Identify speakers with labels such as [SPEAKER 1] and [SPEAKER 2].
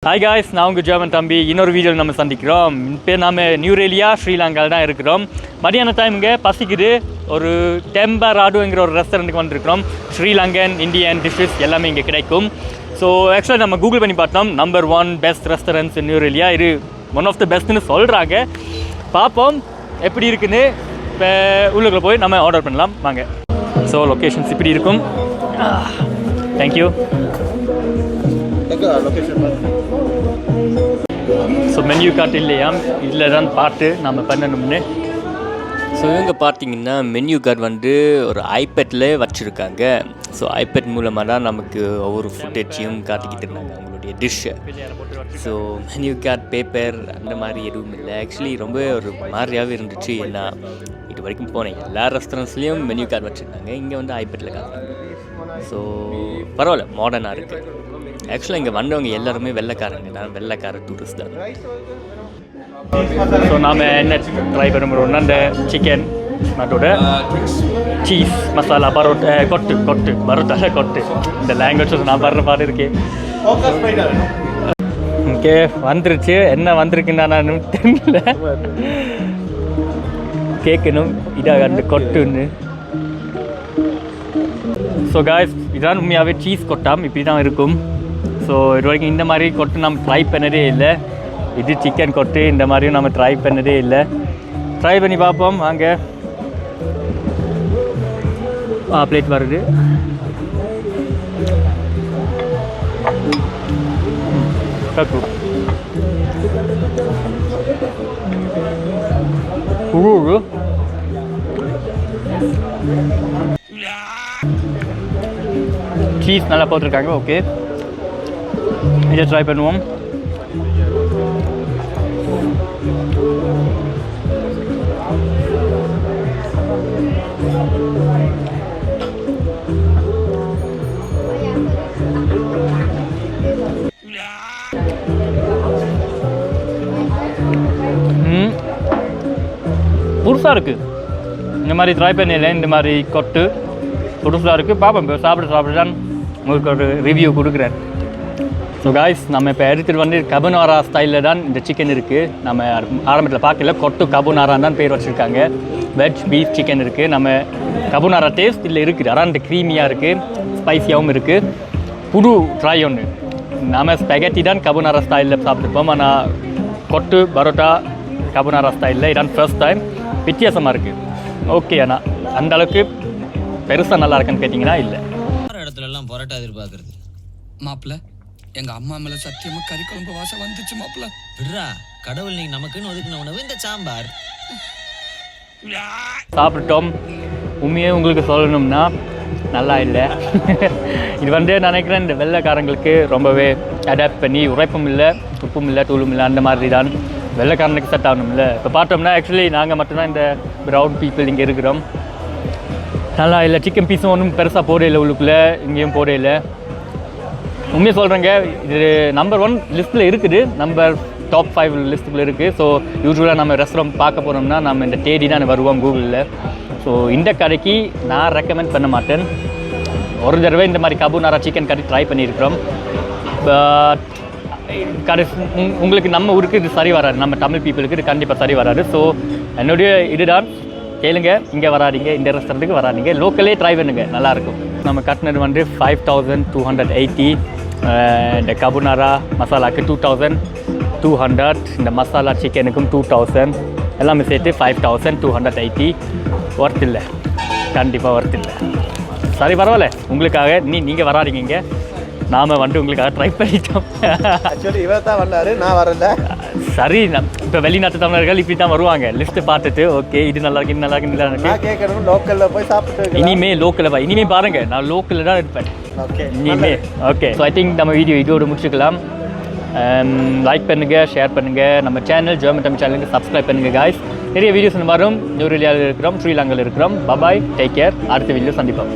[SPEAKER 1] Hi guys, நான் உங்கள் German தம்பி. இன்னொரு வீடியோவில் நம்ம சந்திக்கிறோம். இப்போ நம்ம நியூரேலியா ஸ்ரீலங்காவில் தான் இருக்கிறோம். மதியான டைமுங்க பசிக்குது. ஒரு டெம்பராடுங்கிற ஒரு ரெஸ்டாரண்ட்டுக்கு வந்திருக்கிறோம். ஸ்ரீலங்கன் இந்தியன் டிஷ்ஷஸ் எல்லாமே இங்கே கிடைக்கும். ஸோ ஆக்சுவலாக நம்ம கூகுள் பண்ணி பார்த்தோம், நம்பர் 1 பெஸ்ட் ரெஸ்டாரண்ட்ஸ் இன் நியூரேலியா. இது ஒன் ஆஃப் த பெஸ்ட்னு சொல்கிறாங்க. பார்ப்போம் எப்படி இருக்குன்னு. இப்போ உள்ளுக்குள்ளே போய் நம்ம ஆர்டர் பண்ணலாம் வாங்க. ஸோ லொக்கேஷன்ஸ் இப்படி இருக்கும். தேங்க்யூ. ஸோ மென்யூ கார்டு இல்லையா, இதில் தான் பார்த்து நம்ம பண்ணணும்னு. ஸோ இவங்க பார்த்தீங்கன்னா மென்யூ கார்டு வந்து ஒரு ஐபேட்டில் வச்சுருக்காங்க. ஸோ ஐபேட் மூலமாக தான் நமக்கு ஒவ்வொரு ஃபுட்டேஜையும் காட்டிக்கிட்டு இருந்தாங்க அவங்களுடைய டிஷ்ஷை. ஸோ மென்யூ கார்டு பேப்பர் அந்த மாதிரி எதுவும் இல்லை. ஆக்சுவலி ரொம்ப ஒரு மாதிரியாகவே இருந்துச்சு. ஏன்னா இது வரைக்கும் போனேன் எல்லா ரெஸ்டாரண்ட்ஸ்லேயும் மென்யூ கார்டு வச்சுருந்தாங்க. இங்கே வந்து ஐபேட்டில் காட்டுறாங்க. ஸோ பரவாயில்ல, மாடர்னாக இருக்குது. ஆக்சுவலாக இங்கே வந்தவங்க எல்லாருமே வெள்ளைக்காரங்க தான், வெள்ளைக்கார டூரிஸ்ட் தான். ஸோ நாம் என்ன ட்ரை பண்ண முடியும்னா இந்த சிக்கன் அதோட சீஸ் மசாலா பரோட்டா கொட்டு பரோட்டால கொட்டு. இந்த லாங்குவேஜ் நான் வர்ற பாடு இருக்கேன். ஓகே வந்துருச்சு. என்ன வந்திருக்குன்னா நான் தெரியல, கேட்கணும் இதாக அந்த கொட்டுன்னு. ஸோ காய்ஸ், இதான் உண்மையாகவே சீஸ் கொட்டாம் இப்படி தான் இருக்கும். ஸோ இது வரைக்கும் இந்த மாதிரி கொட்டு நம்ம ட்ரை பண்ணதே இல்லை. இது சிக்கன் கொட்டு இந்த மாதிரியும் நம்ம ட்ரை பண்ணதே இல்லை. ட்ரை பண்ணி பார்ப்போம் வாங்க. பிளேட் வருது. சீஸ் நல்லா போட்டிருக்காங்க. ஓகே, இதை ட்ரை பண்ணுவோம். புதுசாக இருக்குது. இந்த மாதிரி ட்ரை பண்ணல. இந்த மாதிரி கொட்டு புதுசாக இருக்குது. பார்ப்போம், இப்போ சாப்பிட தான் உங்களுக்கு ஒரு ரிவ்யூ கொடுக்குறேன். ஸோ காய்ஸ், நம்ம இப்போ எடுத்துகிட்டு வந்து கபுனாரா ஸ்டைலில் தான் இந்த சிக்கன் இருக்குது. நம்ம ஆரம்பத்தில் பார்க்கல, கொட்டு கபுனாரான்னு தான் பேர் வச்சுருக்காங்க. வெஜ் பீஃப் சிக்கன் இருக்குது. நம்ம கபுனாரா டேஸ்ட் இதில் இருக்குது. அரண்டு க்ரீமியாக இருக்குது, ஸ்பைஸியாகவும் இருக்குது. புது ட்ரை ஒன்று. நம்ம ஸ்பெகட்டி தான் கபுனாரா ஸ்டைலில் சாப்பிட்டுருப்போம். ஆனால் கொட்டு பரோட்டா கபுனாரா ஸ்டைலில் இதான் ஃபர்ஸ்ட் டைம். வித்தியாசமாக இருக்குது. ஓகே, ஆனால் அந்த அளவுக்கு பெருசாக நல்லா இருக்குன்னு கேட்டிங்கன்னா இல்லை.
[SPEAKER 2] இடத்துலலாம் பரோட்டா எதிர்பார்க்குறது மாப்பிள்ள. எங்கள் அம்மா மேலே சத்தியமாக கறி குழம்பு வாசம் வந்துச்சு மாப்பிள்ள. விட்றா, கடவுள் நீங்கள் நமக்குன்னு ஒதுக்கின உணவு இந்த சாம்பார்.
[SPEAKER 1] சாப்பிட்டோம். உண்மையே உங்களுக்கு சொல்லணும்னா நல்லா இல்லை. இது வந்து நினைக்கிறேன் இந்த வெள்ளைக்காரங்களுக்கு ரொம்பவே அடாப்ட் பண்ணி, உரைப்பும் இல்லை உப்பும் இல்லை தூளும் இல்லை, அந்த மாதிரி தான் வெள்ளைக்காரனுக்கு செட் ஆகணும் இல்லை. இப்போ பார்த்தோம்னா ஆக்சுவலி நாங்கள் மட்டும்தான் இந்த ப்ரௌன் பீப்புள் இங்கே இருக்கிறோம். நல்லா இல்லை. சிக்கன் பீஸும் ஒன்றும் பெருசாக போடையில்லை, உள்ளுக்குள்ளே இங்கேயும் போடையில்லை. உண்மையாக சொல்கிறேங்க, இது நம்பர் 1 லிஸ்ட்டில் இருக்குது. நம்பர் டாப் 5 லிஸ்ட்டுக்குள்ளே இருக்குது. ஸோ யூஸ்வலாக நம்ம ரெஸ்டாரண்ட் பார்க்க போனோம்னா நம்ம இந்த தேடி தான் வருவோம் கூகுளில். ஸோ இந்த கடைக்கு நான் ரெக்கமெண்ட் பண்ண மாட்டேன். ஒரு தடவை இந்த மாதிரி கபுனாரா சிக்கன் கறி ட்ரை பண்ணியிருக்கிறோம். பட் கடை உங்களுக்கு நம்ம ஊருக்கு இது சரி வராது. நம்ம தமிழ் பீப்புளுக்கு இது கண்டிப்பாக சரி வராது. ஸோ என்னுடைய இதுதான், கேளுங்க, இங்கே வராதிங்க, இந்த ரெஸ்டாரண்ட்டுக்கு வராதிங்க, லோக்கலே ட்ரை பண்ணுங்க, நல்லாயிருக்கும். நம்ம கட்டினது வந்து 5280. இந்த கபுனாரா மசாலாவுக்கு 2200. இந்த மசாலா சிக்கனுக்கும் 2000. எல்லாமே சேர்த்து 5280. ஒர்த் இல்லை, கண்டிப்பாக ஒர்த் இல்லை. சரி பரவாயில்ல, உங்களுக்காக நீங்கள் வராதிங்க இங்கே. நாம் வந்து உங்களுக்காக ட்ரை பண்ணிட்டோம்.
[SPEAKER 3] ஆக்சுவலி இவர் தான் வந்தார், நான் வரல.
[SPEAKER 1] சரி, இப்போ வெளிநாட்டு தமிழர்கள் இப்படி தான் வருவாங்க. லிஸ்ட்டு பார்த்துட்டு ஓகே இது நல்லா இருக்கு, இது நல்லா இருக்கு, நல்லா இருக்கு.
[SPEAKER 3] கேட்கணும் லோக்கலில் போய் சாப்பிட்டு
[SPEAKER 1] இனிமேல் லோக்கலில் இனிமேல் பாருங்கள், நான் லோக்கலில் தான் இருப்பேன்.
[SPEAKER 3] ஓகே
[SPEAKER 1] இனிமே ஓகே. ஸோ ஐ திங்க் நம்ம வீடியோ இதோடு முடிச்சுக்கலாம். லைக் பண்ணுங்கள், ஷேர் பண்ணுங்கள். நம்ம சேனல் ஜெர்மன் தமிழ் சேனலுக்கு சப்ஸ்கிரைப் பண்ணுங்கள் காய்ஸ். நிறைய வீடியோஸ் வரும். நியூரேலியாவில் இருக்கிறோம், ஸ்ரீலங்காவில் இருக்கிறோம். பாய், டேக் கேர். அடுத்த வீடியோ சந்திப்போம்.